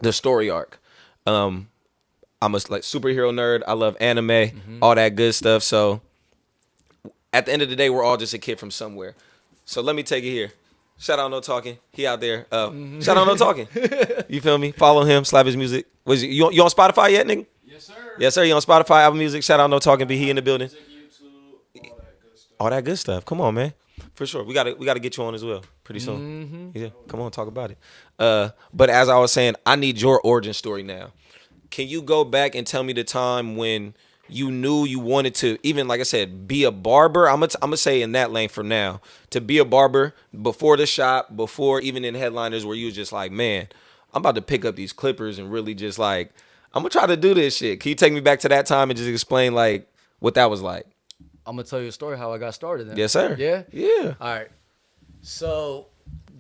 the story arc. I'm a superhero nerd. I love anime, all that good stuff. So at the end of the day, we're all just a kid from somewhere. So let me take it here. Shout out No Talking. He out there. Shout out No Talking. You feel me? Follow him. Slap his music. You on Spotify yet, nigga? Yes, sir. Yes, sir. You on Spotify, Apple Music. Shout out No Talking. Be he in the building. YouTube, all that good stuff. All that good stuff. Come on, man. For sure. We gotta get you on as well pretty soon. Yeah. Come on, talk about it. But as I was saying, I need your origin story now. Can you go back and tell me the time when you knew you wanted to, even like I said, be a barber? I'm gonna say in that lane for now, to be a barber before the shop, before even in headliners, where you was just like, man, I'm about to pick up these clippers and really just like, I'm gonna try to do this shit. Can you take me back to that time and just explain like what that was like? I'm going to tell you a story how I got started then. Yes, sir. Yeah? Yeah. All right. So,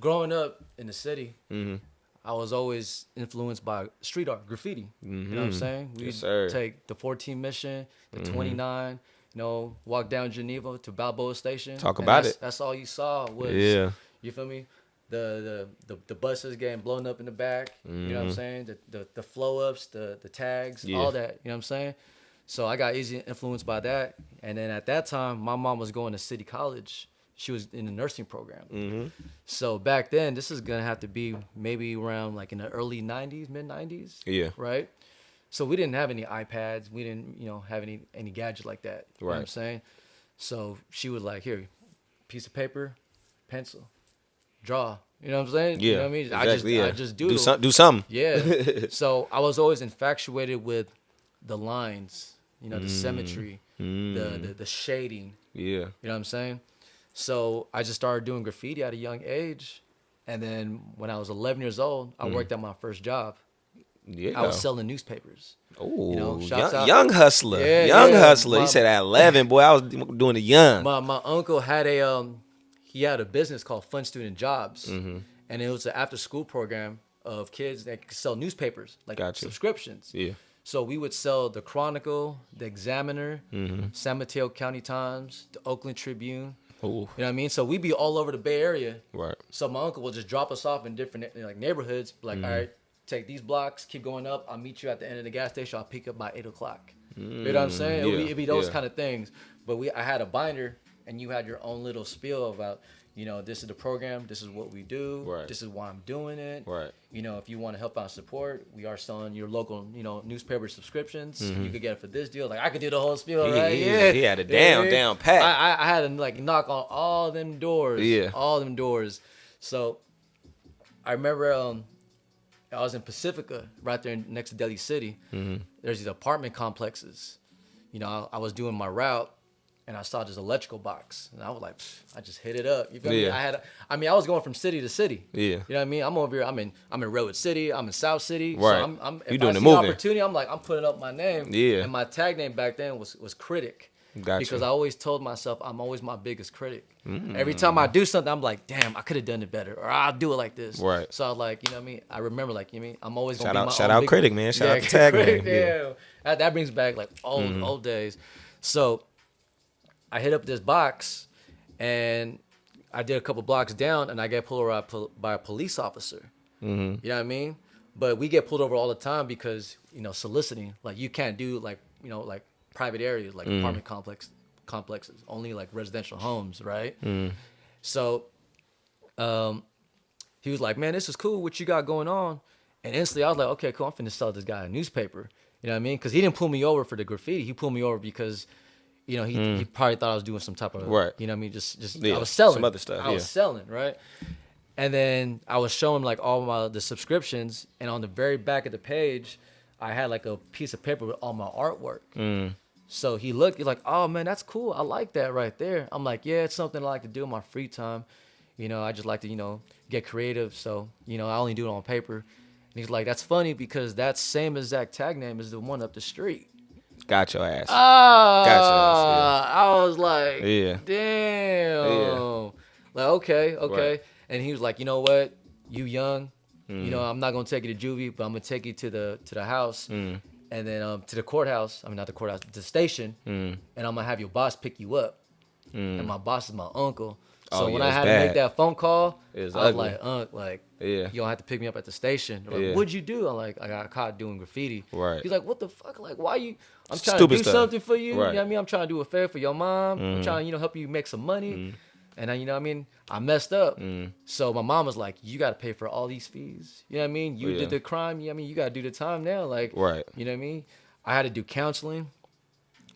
growing up in the city, I was always influenced by street art, graffiti. You know what I'm saying? We'd Yes, sir. take the 14 Mission, the 29, walk down Geneva to Balboa Station. Talk and about it. That's all you saw was, Yeah. you feel me? The buses getting blown up in the back. You know what I'm saying? The flow ups, the tags, Yeah. all that. You know what I'm saying? So I got easily influenced by that. And then at that time, my mom was going to City College. She was in the nursing program. So back then, this is going to have to be maybe around like in the early 90s, mid 90s. Yeah. Right? So we didn't have any iPads. We didn't, have any gadget like that. You know what I'm Right. saying? So she was like, here, piece of paper, pencil, draw. You know what I'm saying? Yeah. You know what I mean? Exactly, I just do do something. Yeah. So I was always infatuated with the lines, the symmetry, the shading. Yeah. You know what I'm saying? So I just started doing graffiti at a young age. And then when I was 11 years old, I worked at my first job. Yeah. I was selling newspapers. Oh, shouts out. young hustler. Yeah, young yeah. hustler. You said at 11, boy, I was doing the young. My uncle had he had a business called Fun Student Jobs. And it was an after school program of kids that could sell newspapers, like Gotcha. subscriptions. Yeah. So we would sell the Chronicle, the Examiner, San Mateo County Times, the Oakland Tribune. Ooh. You know what I mean? So we'd be all over the Bay Area. Right. So my uncle would just drop us off in different neighborhoods. Like, all right, take these blocks, keep going up. I'll meet you at the end of the gas station. I'll pick up by 8 o'clock. You know what I'm saying? Yeah, It'd be those yeah. kind of things. But I had a binder, and you had your own little spiel about, this is the program. This is what we do. Right. This is why I'm doing it. Right. If you want to help out and support, we are selling your local, newspaper subscriptions. You could get it for this deal. Like I could do the whole spiel, right? He had it down pat. I had to knock on all them doors. Yeah. All them doors. So I remember I was in Pacifica, right there next to Delhi City. There's these apartment complexes. I was doing my route. And I saw this electrical box, and I was like, I just hit it up. You feel me? I was going from city to city. Yeah. You know what I mean? I'm over here. I'm in Redwood City. I'm in South City. Right. So You if doing I the see moving. opportunity, I'm like, I'm putting up my name. Yeah. And my tag name back then was Critic. Gotcha. Because I always told myself I'm always my biggest critic. Every time I do something, I'm like, damn, I could have done it better, or I'll do it like this. Right. So I was like, you know what I mean? I remember, like, you know what I mean? I'm always gonna Shout be out- my shout own out big- Critic, man. Shout out to tag Critic, name. Yeah. That brings back like old days. So I hit up this box, and I did a couple blocks down, and I get pulled over by a police officer. You know what I mean? But we get pulled over all the time because soliciting. Like you can't do like private areas like apartment complexes. Only like residential homes, right? So, he was like, "Man, this is cool. What you got going on?" And instantly, I was like, "Okay, cool. I'm finna sell this guy a newspaper." You know what I mean? Because he didn't pull me over for the graffiti. He pulled me over because he probably thought I was doing some type of, Right. you know what I mean? Just Yeah, I was selling. some other stuff, I was selling, right? And then I was showing like all the subscriptions, and on the very back of the page, I had like a piece of paper with all my artwork. So he's like, "Oh man, that's cool. I like that right there." I'm like, "Yeah, it's something I like to do in my free time. I just like to, get creative. So, I only do it on paper." he's like, that's funny because that same exact tag name is the one up the street. Got your ass. Ah, Got your ass, I was like, Yeah. damn. Yeah. Like, okay. Right. And he was like, you know what? You young. You know, I'm not gonna take you to juvie, but I'm gonna take you to the house, and then to the courthouse. I mean, not the courthouse, the station, and I'm gonna have your boss pick you up. And my boss is my uncle. So when I had to make that phone call, I was ugly. like, Yeah. you don't have to pick me up at the station. Like, Yeah. what'd you do? I'm like, I got caught doing graffiti. Right. He's like, what the fuck? Like, why you? I'm trying Stupid to do stuff. something for you. Right. You know what I mean? I'm trying to do a favor for your mom. I'm trying to, help you make some money. And I, you know what I mean? I messed up. So my mom was like, you got to pay for all these fees. You know what I mean? You did the crime. You know what I mean? You got to do the time now. Like, Right. You know what I mean? I had to do counseling.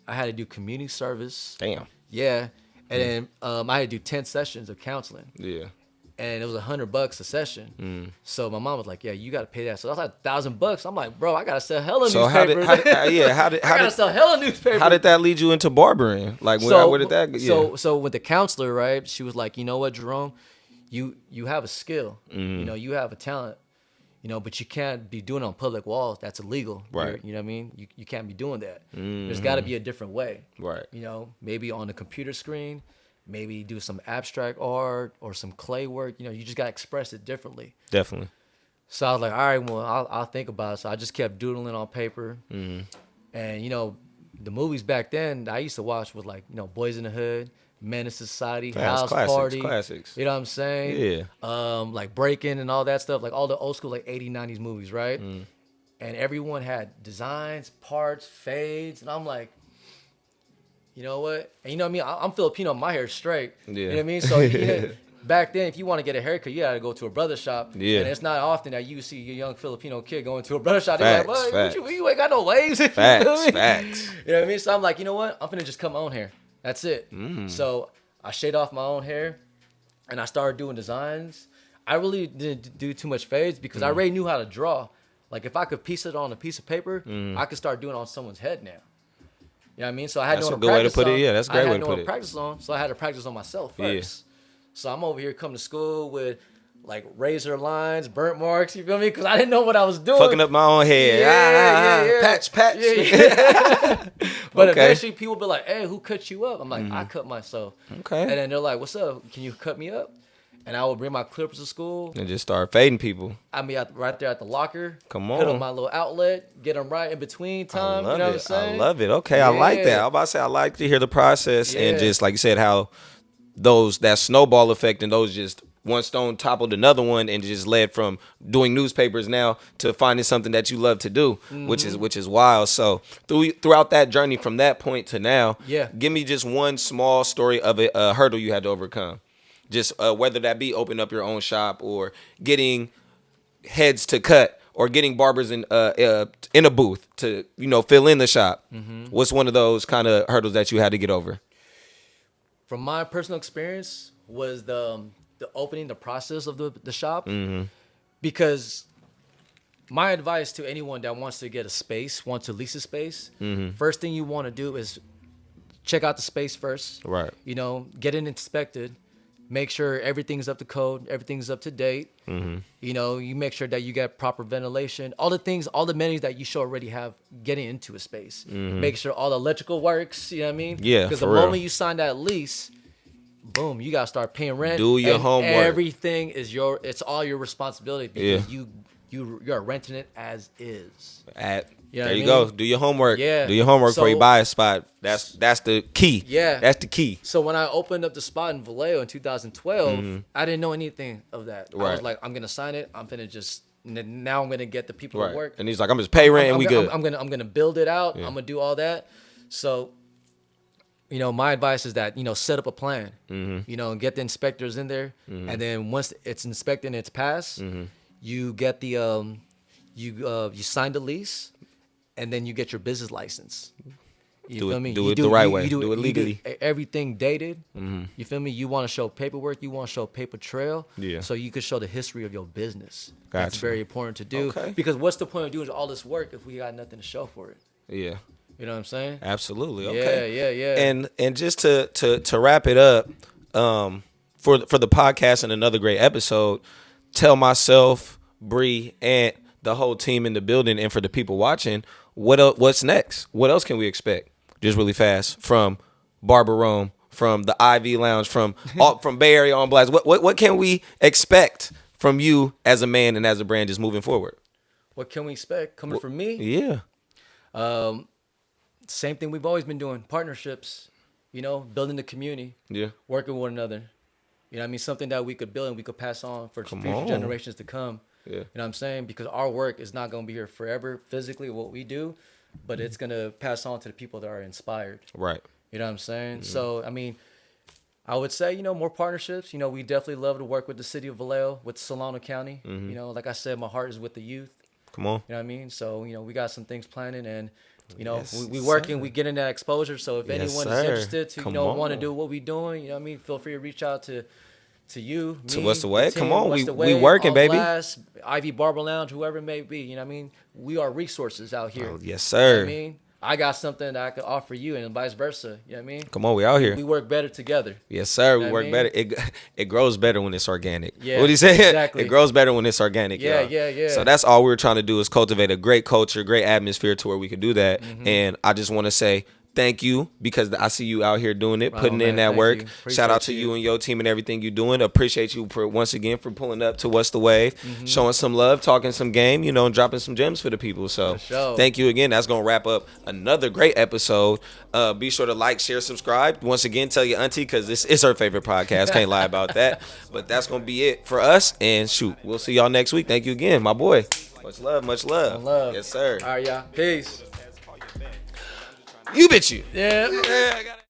I had to do community service. Damn. Yeah. And then I had to do 10 sessions of counseling. Yeah. And it was $100 a session. So my mom was like, yeah, you got to pay that. So that's like $1,000. I'm like, bro, I got to sell hella newspapers. How did I got to sell hella newspapers. How did that lead you into barbering? Like, where did that? Yeah. So with the counselor, right? She was like, you know what, Jerome, you have a skill, you know, you have a talent, you know, but you can't be doing it on public walls. That's illegal. Right. You know what I mean? You can't be doing that. There's got to be a different way. Right. You know, maybe on a computer screen, maybe do some abstract art or some clay work. You know, you just got to express it differently. Definitely. So I was like, all right, well, I'll think about it. So I just kept doodling on paper. And, you know, the movies back then I used to watch was like, you know, Boys in the Hood, Menace to Society, House Party. Classics. You know what I'm saying? Yeah. Like Breaking and all that stuff, like all the old school, like 80s, 90s movies, right? And everyone had designs, parts, fades. And I'm like, you know what? And you know what I mean? I'm Filipino. My hair's straight. Yeah. You know what I mean? So back then, if you want to get a haircut, you got to go to a brother shop. Yeah. And it's not often that you see a young Filipino kid going to a brother shop. Facts, They're like, facts. you ain't got no waves. Facts. You know what I mean? So I'm like, you know what? I'm finna just cut my own hair. That's it. So I shaved off my own hair, and I started doing designs. I really didn't do too much fades because I already knew how to draw. Like if I could piece it on a piece of paper, I could start doing it on someone's head now. You know what I mean? So I had That's no a good way to put it. Yeah, that's a great way to put it. Practice on, so I had to practice on myself first. Yeah. So I'm over here coming to school with like razor lines, burnt marks. You feel me? Because I didn't know what I was doing. Fucking up my own hair. Yeah. Patch. Yeah. But Okay. eventually people be like, hey, who cut you up? I'm like, I cut myself. Okay. And then they're like, what's up? Can you cut me up? And I would bring my clippers to school. And just start fading people. I'd be right there at the locker. Come Hit on. on my little outlet. Get them right in between time. I love You know it. what I'm saying? I love it. Okay, I like that. Yeah. I'm about to say I like to hear the process and Yeah. just like you said, how that snowball effect and those just one stone toppled another one and just led from doing newspapers now to finding something that you love to do, which is wild. So throughout that journey from that point to now, give me just one small story of a hurdle you had to overcome. Just whether that be open up your own shop or getting heads to cut or getting barbers in a booth to, you know, fill in the shop. What's one of those kind of hurdles that you had to get over? From my personal experience was the opening, the process of the shop. Because my advice to anyone that wants to get a space, wants to lease a space, first thing you want to do is check out the space first. Right. You know, get it inspected. Make sure everything's up to code, everything's up to date. You know, you make sure that you get proper ventilation, all the things, all the amenities that you should already have getting into a space. Make sure all the electrical works, you know what I mean? Yeah, because the for real. moment you sign that lease, boom, you got to start paying rent. Do your and homework. Everything is it's all your responsibility because you're renting it as is. You know there what you I go. mean? Do your homework. Yeah. Do your homework before you So- buy a spot. That's the key. Yeah. That's the key. So when I opened up the spot in Vallejo in 2012, I didn't know anything of that. I was Right. like, I'm gonna sign it. I'm gonna just now I'm gonna get the people to work. And he's like, I'm just pay rent and we good. I'm gonna build it out. I'm gonna do all that. So, you know, my advice is that, you know, set up a plan. You know, and get the inspectors in there, and then once it's inspected and it's passed, you get the you sign the lease, and then you get your business license. You Do feel it- me? do You it the right way. You Do it legally. Everything dated. You feel me? You want to show paperwork. You want to show paper trail. Yeah. So you can show the history of your business. Gotcha. That's very important to do. Okay. Because what's the point of doing all this work if we got nothing to show for it? Yeah. You know what I'm saying? Absolutely. Okay. Yeah. And just to wrap it up, for the podcast and another great episode, tell myself, Bree, and the whole team in the building and for the people watching, what's next? What else can we expect? Just really fast from Barber Rome, from the Ivy Lounge, from Bay Area on Blast. What can we expect from you as a man and as a brand just moving forward? What can we expect coming from me? Yeah. Same thing we've always been doing. Partnerships, building the community. Yeah. Working with one another. You know what I mean? Something that we could build and we could pass on for future generations to come. Yeah. You know what I'm saying? Because our work is not going to be here forever physically, what we do, but it's going to pass on to the people that are inspired. Right. You know what I'm saying? So, I mean, I would say, more partnerships. We definitely love to work with the city of Vallejo, with Solano County. Like I said, my heart is with the youth. Come on. You know what I mean? So, we got some things planning and, Yes, we working, we getting that exposure. So if Yes, anyone is sir. interested to, Come want to on. do what we doing, you know what I mean? Feel free to reach out to you, To me, What's the Way? team, Come on, What's we the Way, working, On baby. Blast, Ivy Barber Lounge, whoever it may be. You know what I mean? We are resources out here. Oh, yes, You know what sir. I mean? I got something that I could offer you and vice versa. You know what I mean? Come on, we out here. We work better together. Yes, sir. You We know work what I mean? better. It grows better when it's organic. Yeah, What do you say? exactly. It grows better when it's organic. Yeah, y'all. yeah. So that's all we're trying to do is cultivate a great culture, great atmosphere to where we can do that. Mm-hmm. And I just want to say thank you because I see you out here doing it, Right putting on, in man. that Thank work. you. Shout Appreciate out to you and your team and everything you're doing. Appreciate you for once again for pulling up to What's the Way, showing some love, talking some game, and dropping some gems for the people. So For sure. thank you again. That's gonna wrap up another great episode. Be sure to like, share, subscribe. Once again, tell your auntie because this is her favorite podcast. Can't lie about that. But that's gonna be it for us. And shoot, we'll see y'all next week. Thank you again, my boy. Much love, much love. Love. Yes, sir. All right, y'all. Peace. You bitch you. Yeah. Yeah, I got it.